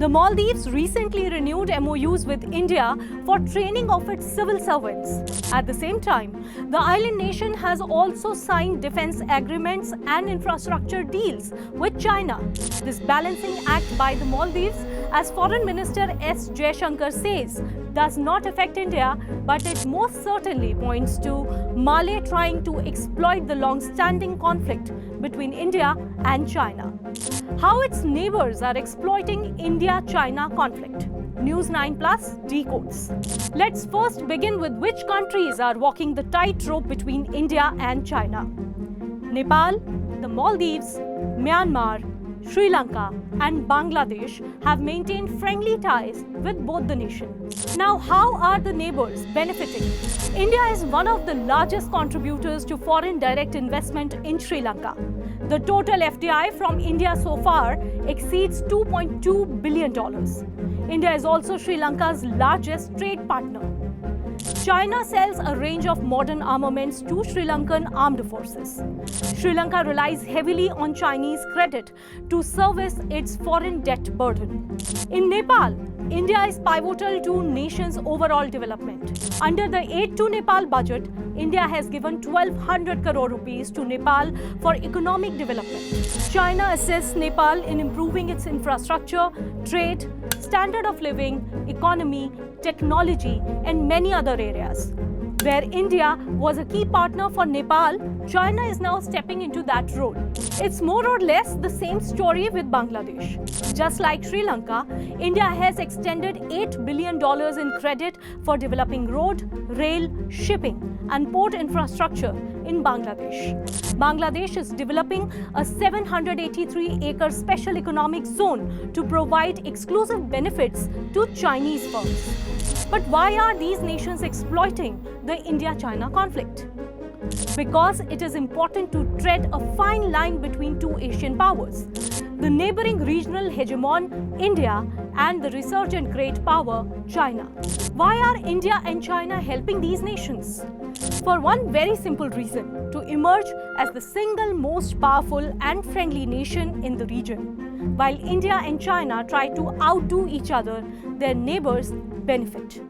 The Maldives recently renewed MOUs with India for training of its civil servants. At the same time, the island nation has also signed defense agreements and infrastructure deals with China. This balancing act by the Maldives, as Foreign Minister S. Jaishankar says, does not affect India, but it most certainly points to Mali trying to exploit the long-standing conflict between India and China. How its neighbors are exploiting India-China conflict. News 9 Plus decodes. Let's first begin with which countries are walking the tightrope between India and China. Nepal, the Maldives, Myanmar, Sri Lanka and Bangladesh have maintained friendly ties with both the nations. Now, how are the neighbors benefiting? India is one of the largest contributors to foreign direct investment in Sri Lanka. The total FDI from India so far exceeds $2.2 billion. India is also Sri Lanka's largest trade partner. China sells a range of modern armaments to Sri Lankan armed forces. Sri Lanka relies heavily on Chinese credit to service its foreign debt burden. In Nepal, India is pivotal to nation's overall development. Under the Aid to Nepal budget, India has given 1,200 crore rupees to Nepal for economic development. China assists Nepal in improving its infrastructure, trade, standard of living, economy, technology, and many other areas. Where India was a key partner for Nepal, China is now stepping into that role. It's more or less the same story with Bangladesh. Just like Sri Lanka, India has extended $8 billion in credit for developing road, rail, shipping, and port infrastructure in Bangladesh. Bangladesh is developing a 783-acre special economic zone to provide exclusive benefits to Chinese firms. But why are these nations exploiting the India-China conflict? Because it is important to tread a fine line between two Asian powers, the neighboring regional hegemon, India, and the resurgent great power, China. Why are India and China helping these nations? For one very simple reason, to emerge as the single most powerful and friendly nation in the region. While India and China try to outdo each other, their neighbors benefit.